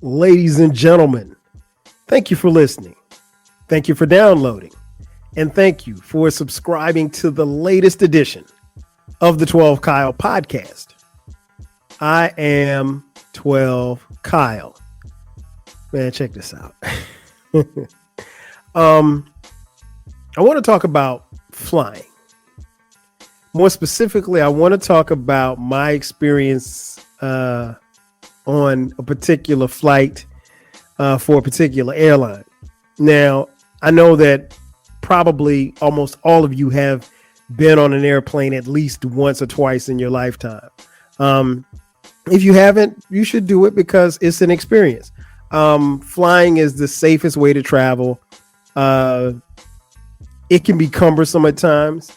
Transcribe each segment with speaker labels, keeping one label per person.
Speaker 1: Ladies and gentlemen, thank you for listening. Thank you for downloading. And thank you for subscribing to the latest edition of the 12 Kyle podcast. I am 12 Kyle. Man, check this out. I want to talk about flying. More specifically, I want to talk about my experience on a particular flight for a particular airline. Now, I know that probably almost all of you have been on an airplane at least once or twice in your lifetime. If you haven't, you should do it because it's an experience. Flying is the safest way to travel. It can be cumbersome at times,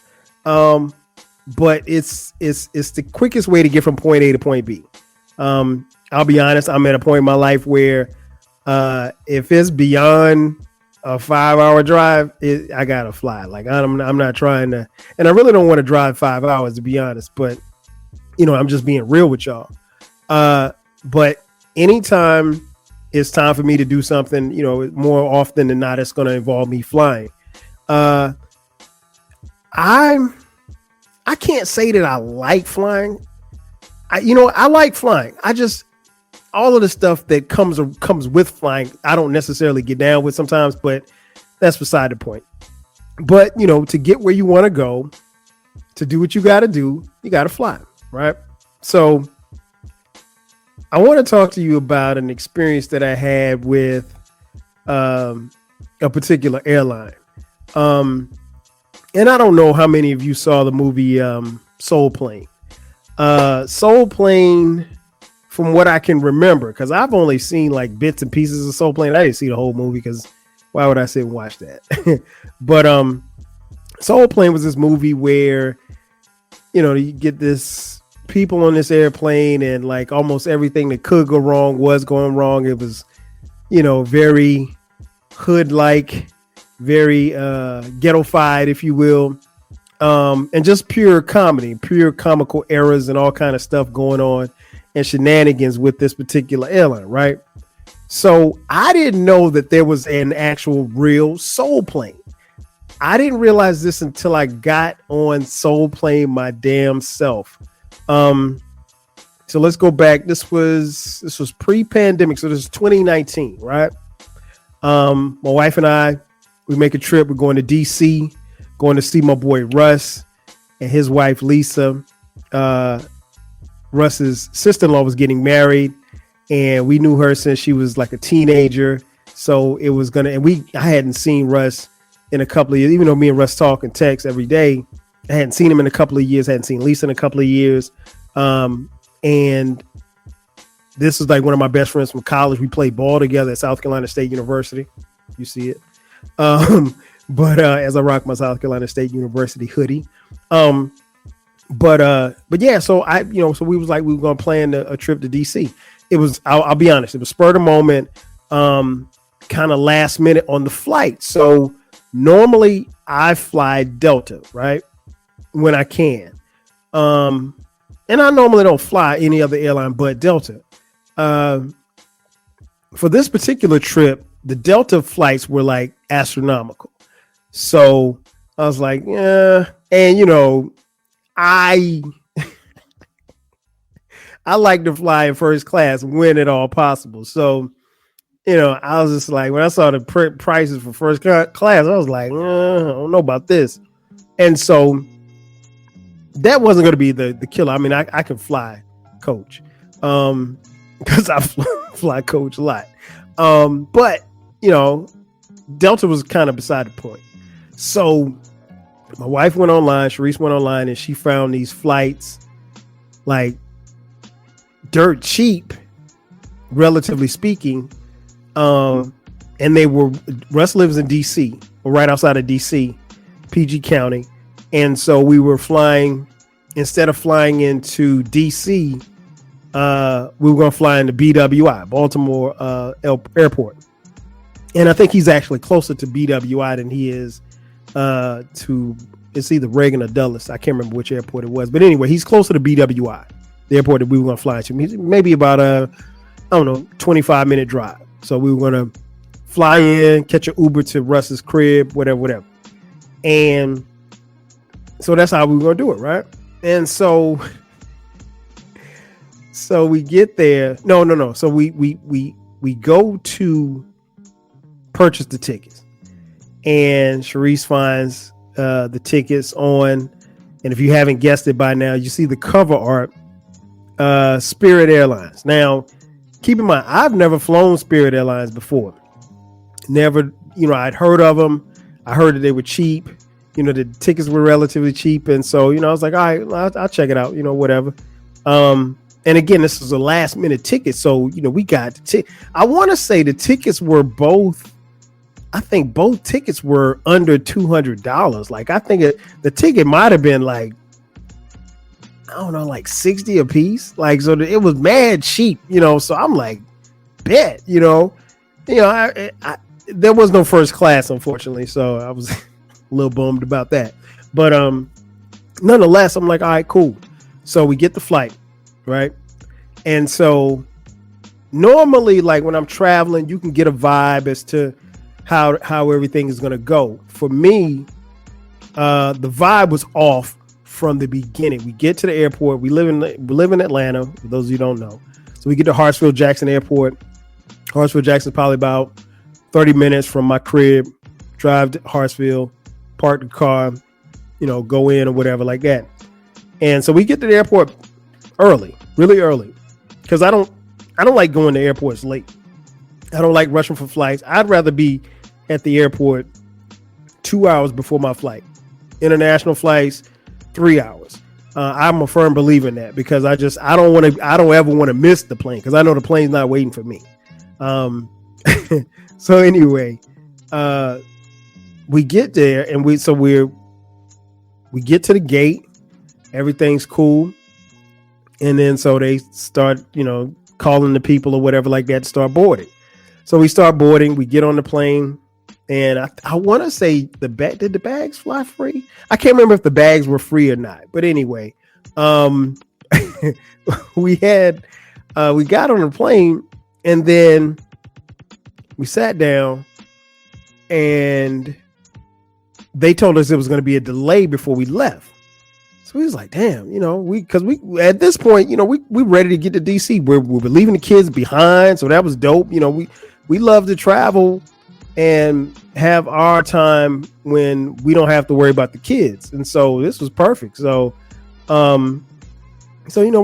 Speaker 1: but it's the quickest way to get from point A to point B. I'll be honest, I'm at a point in my life where if it's beyond a 5-hour drive, I gotta fly. Like I'm not trying to, and I really don't want to drive 5 hours, to be honest. But I'm just being real with y'all. But anytime it's time for me to do something, more often than not, it's going to involve me flying. I can't say that I like flying. I like flying. All of the stuff that comes with flying, I don't necessarily get down with sometimes, but that's beside the point. But, to get where you want to go, to do what you got to do, you got to fly, right? So I want to talk to you about an experience that I had with a particular airline. And I don't know how many of you saw the movie Soul Plane. Soul Plane, from what I can remember, because I've only seen like bits and pieces of Soul Plane. I didn't see the whole movie because why would I sit and watch that? But Soul Plane was this movie where, you get this people on this airplane and like almost everything that could go wrong was going wrong. It was, very hood-like, very ghetto-fied, if you will. And just pure comedy, pure comical errors and all kind of stuff going on and shenanigans with this particular airline, right? So I didn't know that there was an actual real Soul Plane. I didn't realize this until I got on Soul Plane my damn self. So let's go back. This was pre-pandemic, so this is 2019, right? My wife and I, we make a trip. We're going to DC, going to see my boy Russ and his wife Lisa. Russ's sister-in-law was getting married, and we knew her since she was like a teenager. So it was I hadn't seen Russ in a couple of years, even though me and Russ talk and text every day. I hadn't seen him in a couple of years, hadn't seen Lisa in a couple of years. And this is like one of my best friends from college. We played ball together at South Carolina State University. You see it. But as I rock my South Carolina State University hoodie. But yeah, so so we was like, we were going to plan a trip to DC. It was, I'll be honest, it was spur of the moment, kind of last minute on the flight. So normally I fly Delta, right? When I can. And I normally don't fly any other airline but Delta. For this particular trip, the Delta flights were like astronomical. So I was like, yeah. And I like to fly in first class when at all possible. So, I was just like, when I saw the prices for first class, I was like, I don't know about this. And so that wasn't going to be the killer. I mean, I can fly coach because I fly coach a lot. But, Delta was kind of beside the point. So my wife went online, Sharice went online, and she found these flights like dirt cheap, relatively speaking. And Russ lives in DC, or right outside of DC, PG County. And so we were flying, instead of flying into DC, we were going to fly into BWI, Baltimore Airport. And I think he's actually closer to BWI than he is to, it's either Reagan or Dulles. I can't remember which airport it was. But anyway, he's closer to BWI, the airport that we were going to fly to. Maybe about I don't know, 25-minute drive. So we were going to fly in, catch an Uber to Russ's crib, whatever. And so that's how we were going to do it, right? And so we get there. No. So we go to purchase the tickets, and Sharice finds the tickets on, and if you haven't guessed it by now, you see the cover art, Spirit Airlines. Now, keep in mind, I've never flown Spirit Airlines before. Never, I'd heard of them. I heard that they were cheap. The tickets were relatively cheap. And so, I was like, all right, I'll check it out, whatever. And again, this was a last minute ticket. So, we got the ticket. I want to say the tickets were both tickets were under $200. Like, I think the ticket might've been like, I don't know, like 60 a piece. Like, so it was mad cheap, so I'm like, bet, there was no first class, unfortunately. So I was a little bummed about that, but, nonetheless, I'm like, all right, cool. So we get the flight, right? And so normally, like when I'm traveling, you can get a vibe as to how everything is going to go. For me, the vibe was off from the beginning. We get to the airport. We live in Atlanta, for those of you who don't know. So we get to Hartsfield-Jackson Airport. Hartsfield-Jackson is probably about 30 minutes from my crib. Drive to Hartsfield, park the car, go in or whatever like that. And so we get to the airport early, really early, because I don't like going to airports late. I don't like rushing for flights. I'd rather be at the airport 2 hours before my flight. International flights, 3 hours. I'm a firm believer in that, because I don't ever want to miss the plane, because I know the plane's not waiting for me. So anyway, we get there, and we get to the gate. Everything's cool. And then so they start, calling the people or whatever like that to start boarding. So we start boarding. We get on the plane, and I want to say did the bags fly free? I can't remember if the bags were free or not. But anyway, we got on the plane, and then we sat down, and they told us it was going to be a delay before we left. So we was like, damn, because we at this point, we ready to get to DC. We're leaving the kids behind. So that was dope. We love to travel and have our time when we don't have to worry about the kids. And so this was perfect. So, we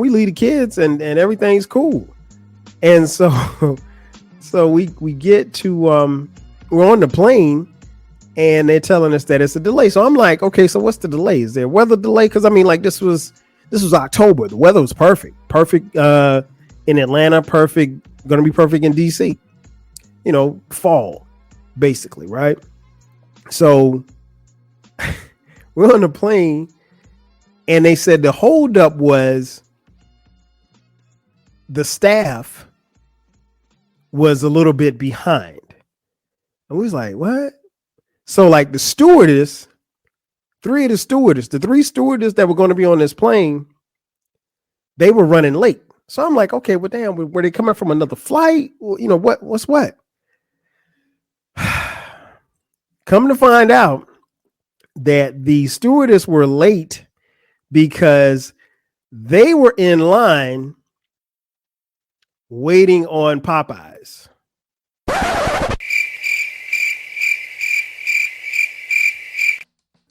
Speaker 1: leave the kids and everything's cool. And so, we get to, we're on the plane, and they're telling us that it's a delay. So I'm like, okay, so what's the delay? Is there weather delay? Because I mean, like this was October. The weather was perfect in Atlanta, perfect, gonna be perfect in DC. Fall, basically, right? So we're on the plane, and they said the holdup was the staff was a little bit behind. And we was like, what? So like the stewardess, the three stewardess that were going to be on this plane, they were running late. So I'm like, okay, well, damn, were they coming from another flight? Well, what's what? Come to find out that the stewardess were late because they were in line waiting on Popeyes.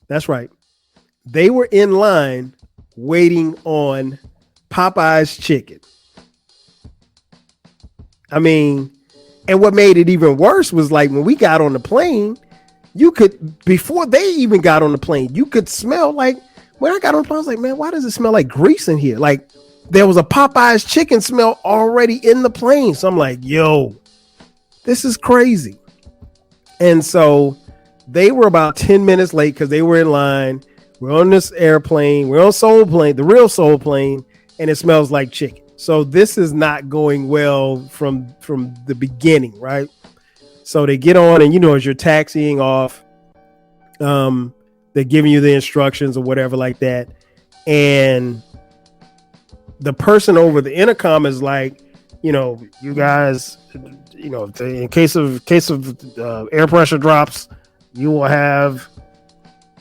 Speaker 1: That's right. They were in line waiting on Popeye's chicken. I mean, and what made it even worse was like when we got on the plane, before they even got on the plane, you could smell like, when I got on the plane, I was like, man, why does it smell like grease in here? Like there was a Popeye's chicken smell already in the plane. So I'm like, yo, this is crazy. And so they were about 10 minutes late because they were in line. We're on this airplane. We're on Soul Plane, the real Soul Plane, and it smells like chicken. So this is not going well from the beginning, right? So they get on, and as you're taxiing off, they're giving you the instructions or whatever like that. And the person over the intercom is like, you guys, in case of air pressure drops, you will have,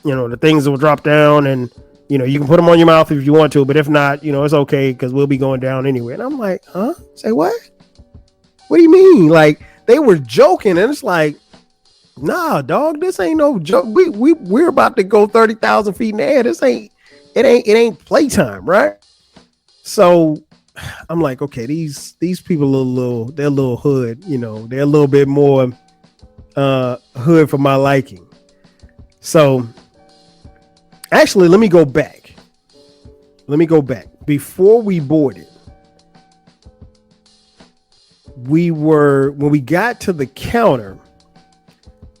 Speaker 1: the things that will drop down, and you can put them on your mouth if you want to, but if not, it's okay because we'll be going down anyway. And I'm like, huh? Say what? What do you mean? Like, they were joking, and it's like, nah, dog, this ain't no joke. We're about to go 30,000 feet in the air. It ain't playtime, right? So I'm like, okay, these people they're a little hood, they're a little bit more hood for my liking. So actually, let me go back. Before we boarded, when we got to the counter,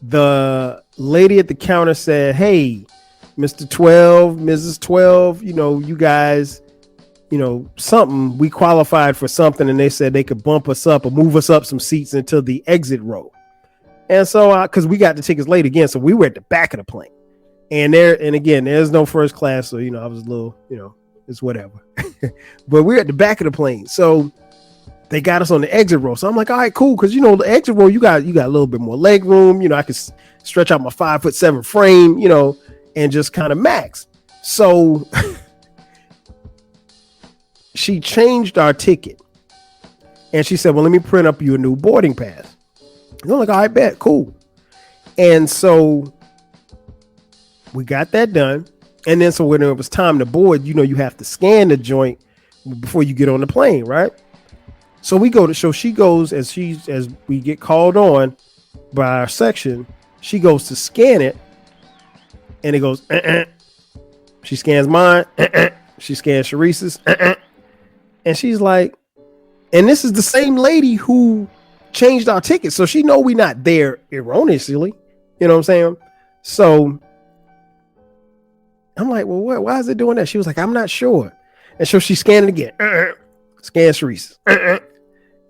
Speaker 1: the lady at the counter said, hey, Mr. 12, Mrs. 12, you guys, something, we qualified for something, and they said they could bump us up or move us up some seats into the exit row. And so, because we got the tickets late again, so we were at the back of the plane. And again, there's no first class, so, I was a little, it's whatever. But we're at the back of the plane. So they got us on the exit row. So I'm like, all right, cool. Because, the exit row, you got a little bit more leg room. I could stretch out my 5'7" frame, and just kind of max. So she changed our ticket. And she said, well, let me print up you a new boarding pass. And I'm like, all right, bet, cool. And so we got that done. And then so when it was time to board, you have to scan the joint before you get on the plane, right? So she goes, as we get called on by our section, she goes to scan it, and it goes, She scans mine, she scans Sharice's, and she's like, and this is the same lady who changed our tickets, so she know we not there erroneously, you know what I'm saying? So I'm like, well, why is it doing that? She was like, I'm not sure. And so she scanned it again, scan Sharice's, and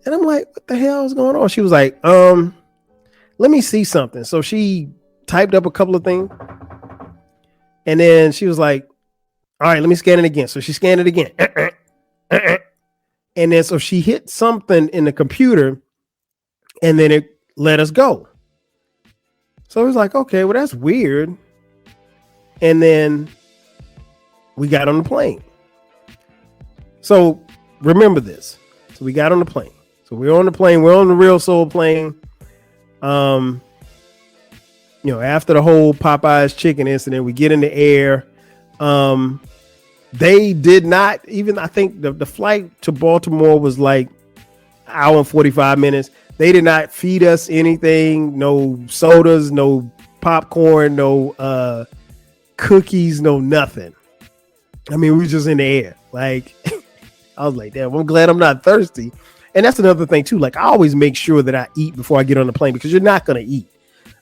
Speaker 1: I'm like, what the hell is going on? She was like, let me see something. So she typed up a couple of things, and then she was like, all right, let me scan it again. So she scanned it again, and then so she hit something in the computer, and then it let us go. So it was like, okay, well, that's weird. And then we got on the plane. So remember this. So we got on the plane. So we're on the plane. We're on the Real Soul plane. After the whole Popeye's chicken incident, we get in the air. They did not even, I think the flight to Baltimore was like an hour and 45 minutes. They did not feed us anything, no sodas, no popcorn, no cookies, no nothing. I mean, we were just in the air. Like, I was like, damn, I'm glad I'm not thirsty. And that's another thing too. Like, I always make sure that I eat before I get on the plane, because you're not going to eat.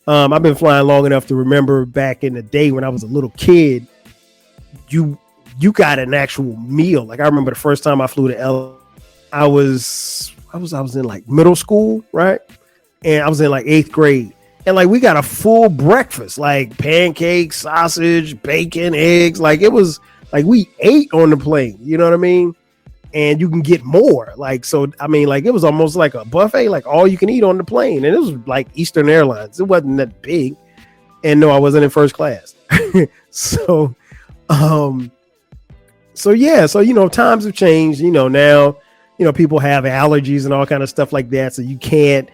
Speaker 1: I've been flying long enough to remember back in the day when I was a little kid, you got an actual meal. Like, I remember the first time I flew to LA, I was in like middle school, right? And I was in like 8th grade. And like, we got a full breakfast, like pancakes, sausage, bacon, eggs. Like, it was like we ate on the plane, you know what I mean? And you can get more. Like, so, I mean, like, it was almost like a buffet, like all you can eat on the plane. And it was like Eastern Airlines. It wasn't that big. And no, I wasn't in first class. So yeah. So, times have changed, now, people have allergies and all kind of stuff like that. So you can't,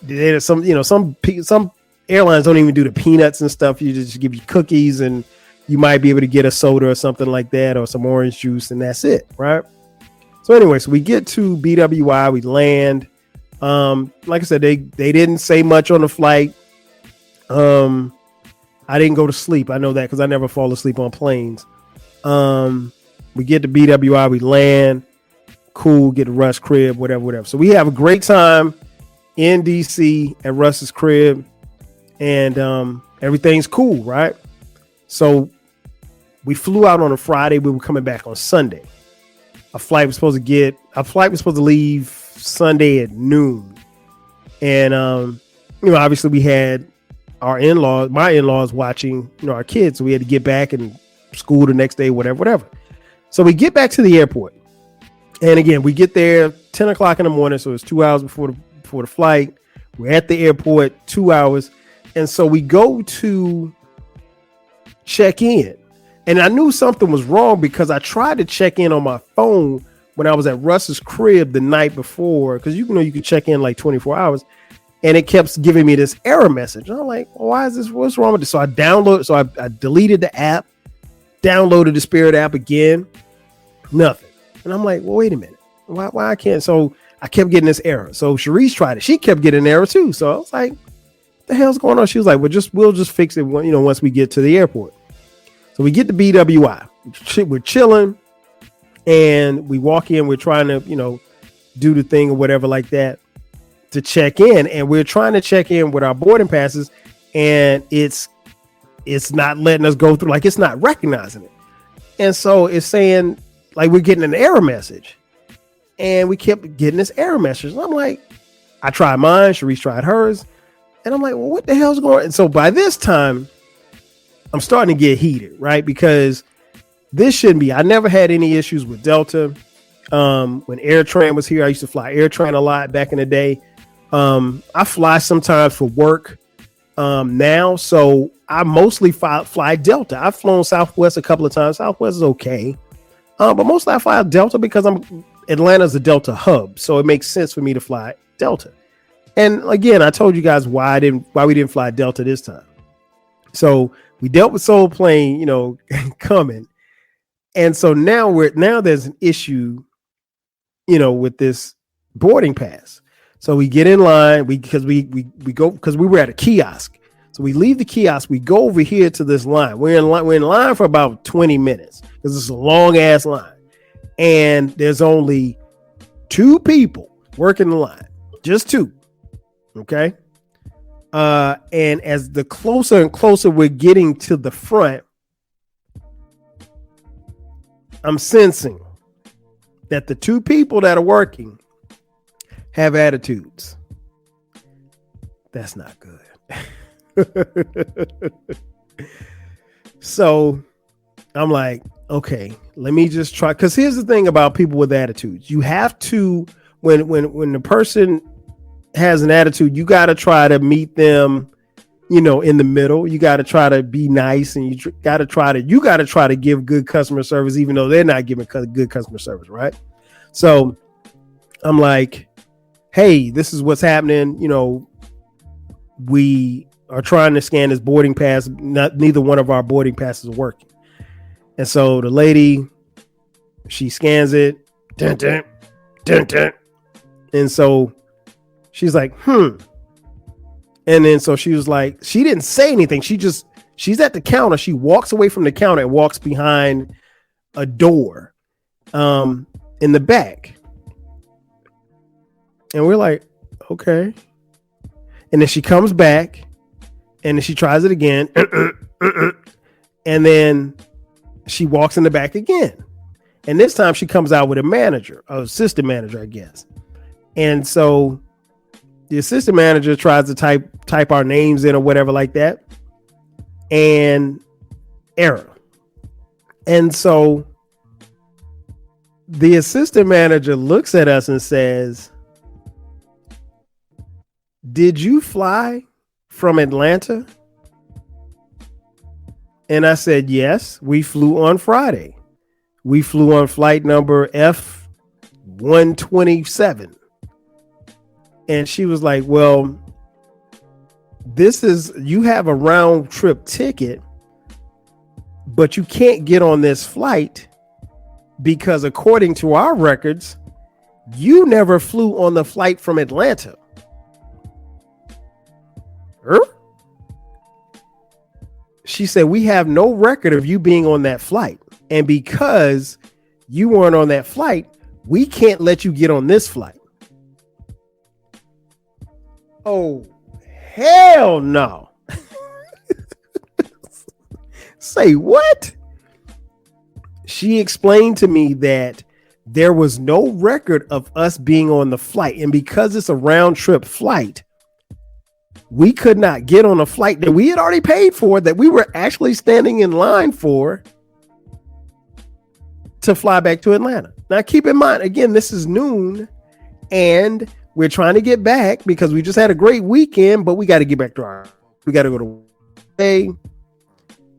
Speaker 1: there's some airlines don't even do the peanuts and stuff. You just give you cookies, and you might be able to get a soda or something like that, or some orange juice, and that's it, right? So anyway, so we get to BWI, we land. Like I said, they didn't say much on the flight. I didn't go to sleep. I know that because I never fall asleep on planes. We get to BWI, we land, cool, get to Russ' crib, whatever. So we have a great time in DC at Russ's crib, and everything's cool, right? So we flew out on a Friday. We were coming back on Sunday. Our flight was supposed to leave Sunday at noon. And obviously we had my in-laws watching, our kids. So we had to get back and school the next day, whatever. So we get back to the airport. And again, we get there 10 o'clock in the morning, so it's 2 hours before the flight. We're at the airport 2 hours, and so we go to check in, and I knew something was wrong because I tried to check in on my phone when I was at Russ's crib the night before, because you can check in like 24 hours, and it kept giving me this error message. And I'm like, why is this? What's wrong with this? So I deleted the app, downloaded the Spirit app again, nothing. And I'm like, well, wait a minute. Why I can't? So I kept getting this error. So Sharice tried it. She kept getting an error too. So I was like, what the hell's going on? She was like, we'll just fix it once we get to the airport. So we get to BWI. We're chilling and we walk in. We're trying to, do the thing or whatever like that to check in. And we're trying to check in with our boarding passes, and it's not letting us go through. Like, it's not recognizing it. And so it's saying like we're getting an error message, and we kept getting this error message. And I'm like, I tried mine, Sharice tried hers, and I'm like, well, what the hell's going on? And so by this time, I'm starting to get heated, right? Because this shouldn't be. I never had any issues with Delta. When AirTran was here, I used to fly AirTran a lot back in the day. I fly sometimes for work now, so I mostly fly Delta. I've flown Southwest a couple of times. Southwest is okay, but mostly I fly Delta because Atlanta's a Delta hub, so it makes sense for me to fly Delta. And again, I told you guys why we didn't fly Delta this time. So we dealt with Soul Plane, coming, and so now there's an issue, with this boarding pass. So we get in line because we go, because we were at a kiosk. So we leave the kiosk, we go over here to this line. We're in line for about 20 minutes because it's a long ass line, and there's only 2 people working the line, just 2. Okay. And as the closer and closer we're getting to the front, I'm sensing that the 2 people that are working have attitudes. That's not good. So I'm like, okay, let me just try. Because here's the thing about people with attitudes. You have to, when the person has an attitude, you got to try to meet them, in the middle. You got to try to be nice, and you got to try to give good customer service, even though they're not giving good customer service, right? So I'm like, hey, this is what's happening. We are trying to scan this boarding pass. Neither one of our boarding passes are working. And so the lady, she scans it. Dun, dun, dun, dun. And so she's like, And then so she was like, she didn't say anything. She's at the counter. She walks away from the counter and walks behind a door in the back. And we're like, okay. And then she comes back, and then she tries it again. And then she walks in the back again. And this time she comes out with a manager, an assistant manager, I guess. And so the assistant manager tries to type our names in or whatever like that, and error. And so the assistant manager looks at us and says, "Did you fly from Atlanta?" And I said, "Yes, we flew on Friday. We flew on flight number F127. And she was like, well, you have a round trip ticket, but you can't get on this flight because according to our records, you never flew on the flight from Atlanta." She said, "We have no record of you being on that flight. And because you weren't on that flight, we can't let you get on this flight." Oh, hell no. Say what? She explained to me that there was no record of us being on the flight. And because it's a round trip flight, we could not get on a flight that we had already paid for, that we were actually standing in line for, to fly back to Atlanta. Now, keep in mind, again, this is noon, and we're trying to get back because we just had a great weekend, but we got to get back to we got to go to day.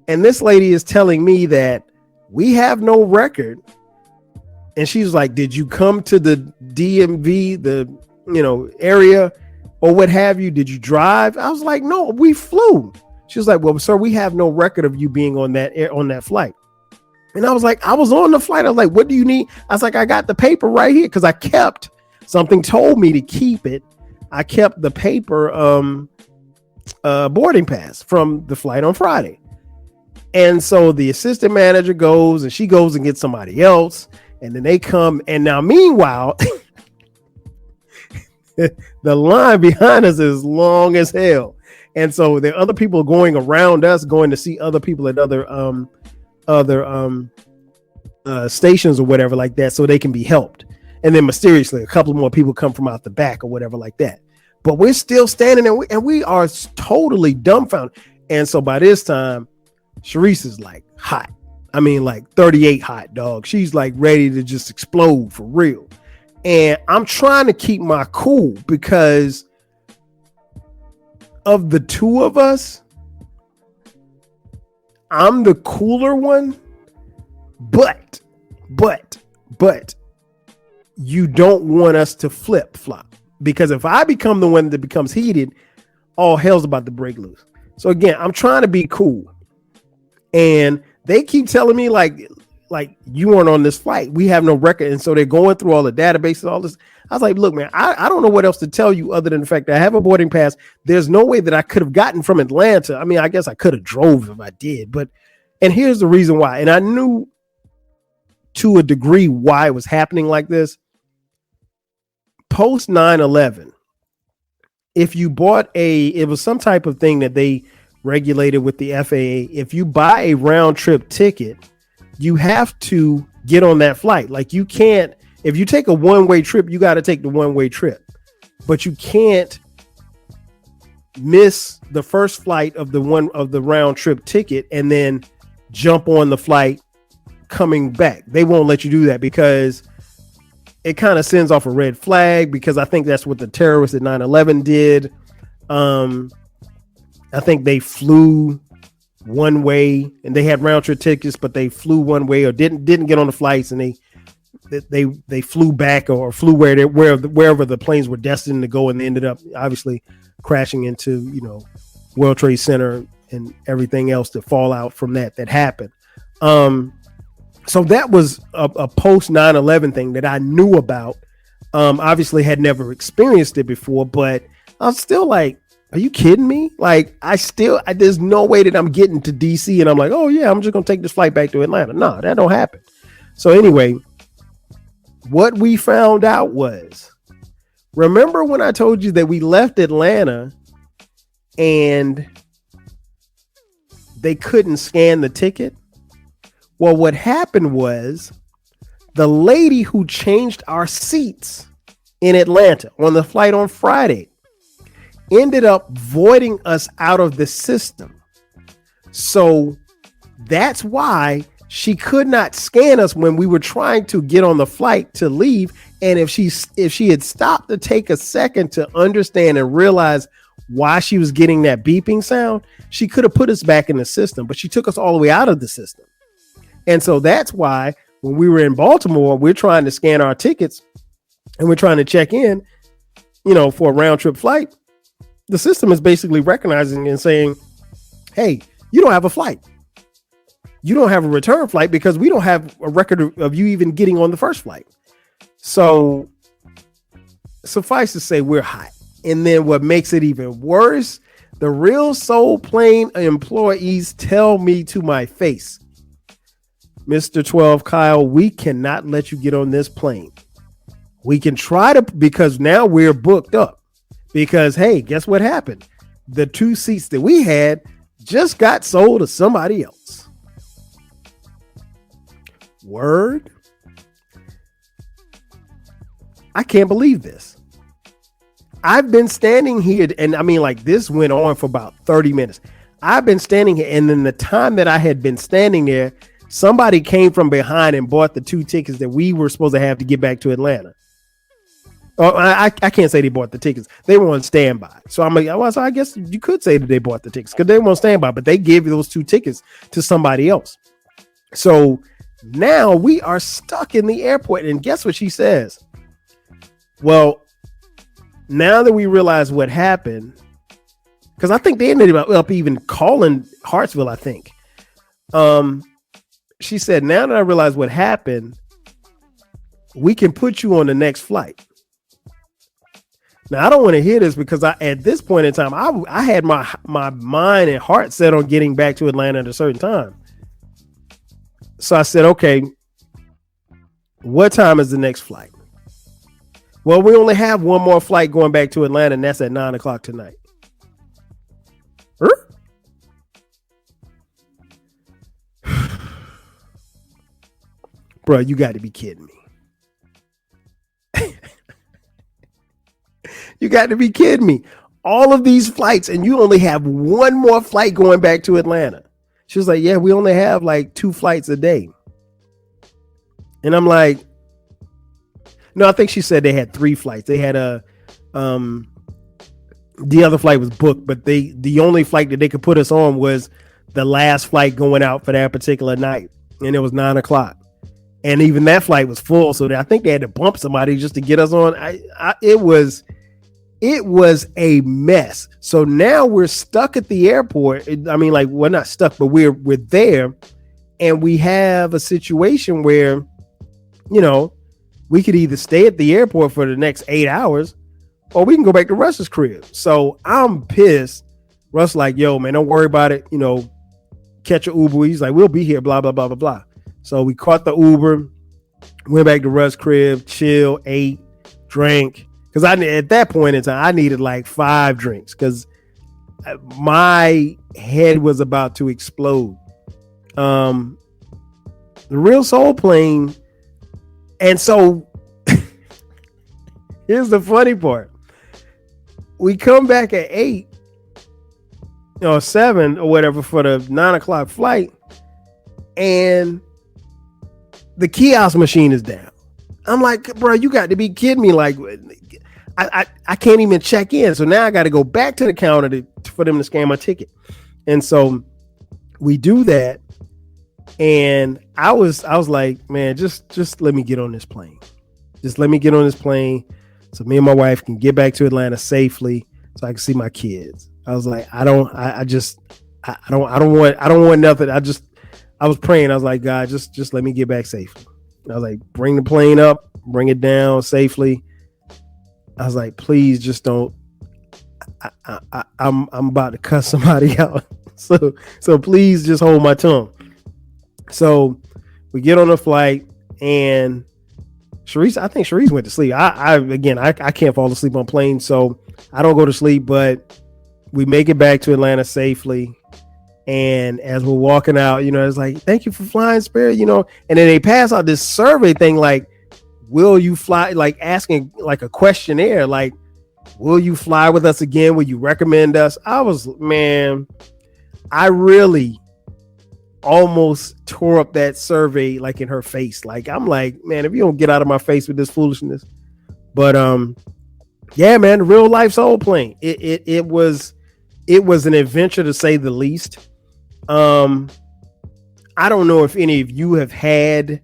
Speaker 1: And this lady is telling me that we have no record. And she's like, did you come to the DMV, the area or what have you? Did you drive? I was like, no, we flew. She was like, well, sir, we have no record of you being on that flight. And I was like, I was on the flight. I was like, what do you need? I was like, I got the paper right here because something told me to keep it. I kept the paper boarding pass from the flight on Friday. And so the assistant manager goes and she goes and gets somebody else. And then they come. And now, meanwhile, the line behind us is long as hell. And so there are other people going around us, going to see other people at other stations or whatever like that, so they can be helped. And then mysteriously, a couple more people come from out the back or whatever like that. But we're still standing there, and we are totally dumbfounded. And so by this time, Sharice is like hot. I mean, like 38 hot, dog. She's like ready to just explode for real. And I'm trying to keep my cool because of the two of us, I'm the cooler one, but you don't want us to flip flop, because if I become the one that becomes heated, all hell's about to break loose. So again, I'm trying to be cool, and they keep telling me like you weren't on this flight. We have no record. And so they're going through all the databases, all this. I was like, look, man, I don't know what else to tell you other than the fact that I have a boarding pass. There's no way that I could have gotten from Atlanta. I mean, I guess I could have drove if I did, and here's the reason why. And I knew to a degree why it was happening like this. Post 9/11, if you bought it was some type of thing that they regulated with the FAA. If you buy a round trip ticket, you have to get on that flight. Like, you can't, if you take a one-way trip, you got to take the one-way trip, but you can't miss the first flight of the round trip ticket and then jump on the flight coming back. They won't let you do that because it kind of sends off a red flag, because I think that's what the terrorists at 9/11 did. I think they flew one way and they had round trip tickets, but they flew one way or didn't get on the flights, and they flew back or flew wherever the planes were destined to go, and they ended up obviously crashing into World Trade Center and everything else, the fallout from that happened. So that was a post 9/11 thing that I knew about. Obviously had never experienced it before, but I was still like, are you kidding me? Like, there's no way that I'm getting to DC and I'm like, oh yeah, I'm just going to take this flight back to Atlanta. No, that don't happen. So anyway, what we found out was, remember when I told you that we left Atlanta and they couldn't scan the ticket? Well, what happened was the lady who changed our seats in Atlanta on the flight on Friday ended up voiding us out of the system. So that's why she could not scan us when we were trying to get on the flight to leave. And if she had stopped to take a second to understand and realize why she was getting that beeping sound, she could have put us back in the system, but she took us all the way out of the system. And so that's why when we were in Baltimore, we're trying to scan our tickets and we're trying to check in, for a round trip flight. The system is basically recognizing and saying, hey, you don't have a flight. You don't have a return flight because we don't have a record of you even getting on the first flight. So suffice to say, we're hot. And then what makes it even worse, the Real Soul Plane employees tell me to my face, Mr. 12 Kyle, we cannot let you get on this plane. We can try to, because now we're booked up. Because, hey, guess what happened? The two seats that we had just got sold to somebody else. Word? I can't believe this. I've been standing here, and I mean, like, this went on for about 30 minutes. I've been standing here, and in the time that I had been standing there, somebody came from behind and bought the two tickets that we were supposed to have to get back to Atlanta. Oh, I can't say they bought the tickets. They were on standby. So I'm like, well, so I guess you could say that they bought the tickets because they were on standby, but they gave those 2 tickets to somebody else. So now we are stuck in the airport. And guess what she says? Well, now that we realize what happened, because I think they ended up even calling Hartsville, I think. She said, now that I realize what happened, we can put you on the next flight. Now, I don't want to hear this because at this point in time, I had my mind and heart set on getting back to Atlanta at a certain time. So I said, okay, what time is the next flight? Well, we only have one more flight going back to Atlanta, and that's at 9:00 tonight. Bro, you got to be kidding me. You got to be kidding me. All of these flights, and you only have one more flight going back to Atlanta. She was like, yeah, we only have like 2 flights a day. And I'm like, no, I think she said they had 3 flights. They had the other flight was booked, but the only flight that they could put us on was the last flight going out for that particular night. And it was 9:00. And even that flight was full. So I think they had to bump somebody just to get us on. It was a mess. So now we're stuck at the airport. I mean, like, we're not stuck, but we're there, and we have a situation where, you know, we could either stay at the airport for the next 8 hours, or we can go back to Russ's crib. So I'm pissed. Russ like, yo, man, don't worry about it. You know, catch an Uber. He's like, we'll be here, blah, blah, blah, blah, blah. So we caught the Uber, went back to Russ' crib, chill, ate, drank. Because at that point in time, I needed like 5 drinks because my head was about to explode. The Real Soul Plane. And so here's the funny part. We come back at 8 or 7 or whatever for the 9:00 flight, and the kiosk machine is down. I'm like, bro, you got to be kidding me. Like, I can't even check in. So now I got to go back to the counter for them to scan my ticket. And so we do that. And I was like, man, just let me get on this plane. Just let me get on this plane so me and my wife can get back to Atlanta safely so I can see my kids. I was like, I don't want nothing. I was praying. I was like, God, just let me get back safely. I was like, bring the plane up, bring it down safely. I was like, please just don't. I'm about to cuss somebody out. So please just hold my tongue. So we get on the flight, and I think Sharice went to sleep. I can't fall asleep on planes, so I don't go to sleep, but we make it back to Atlanta safely. And as we're walking out, you know, it's like, thank you for flying Spirit, you know, and then they pass out this survey thing, like, will you fly, like asking like a questionnaire, like, will you fly with us again? Will you recommend us? I really almost tore up that survey, like in her face. Like, I'm like, man, if you don't get out of my face with this foolishness. But yeah, man, the Real Life Soul Plane. It was an adventure to say the least. I don't know if any of you have had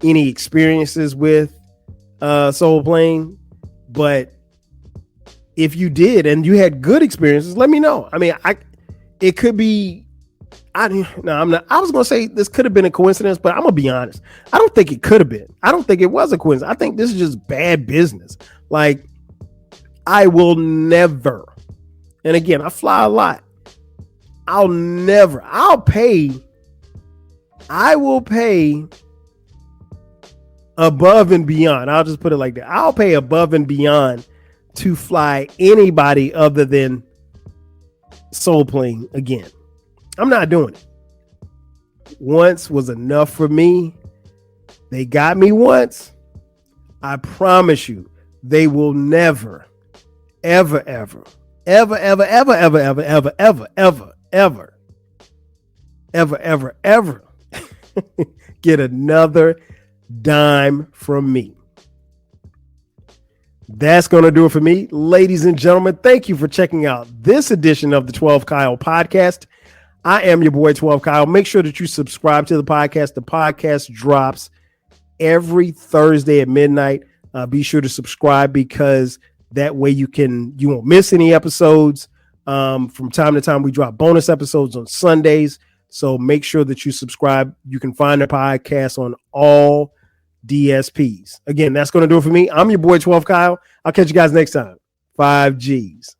Speaker 1: any experiences with Soul Plane, but if you did and you had good experiences, let me know. I mean, it could be. I'm not. I was gonna say this could have been a coincidence, but I'm gonna be honest. I don't think it could have been. I don't think it was a coincidence. I think this is just bad business. Like, I will never. And again, I fly a lot. I will pay above and beyond. I'll just put it like that. I'll pay above and beyond to fly anybody other than Soul Plane again. I'm not doing it. Once was enough for me. They got me once. I promise you, they will never, ever, ever, ever, ever, ever, ever, ever, ever, ever, ever, ever, ever, ever, ever get another dime from me. That's going to do it for me. Ladies and gentlemen, thank you for checking out this edition of the 12 Kyle podcast. I am your boy 12 Kyle. Make sure that you subscribe to the podcast. The podcast drops every Thursday at midnight. Be sure to subscribe because that way you won't miss any episodes. From time to time, we drop bonus episodes on Sundays. So make sure that you subscribe. You can find the podcast on all DSPs. Again, that's going to do it for me. I'm your boy 12 Kyle. I'll catch you guys next time. 5 Gs.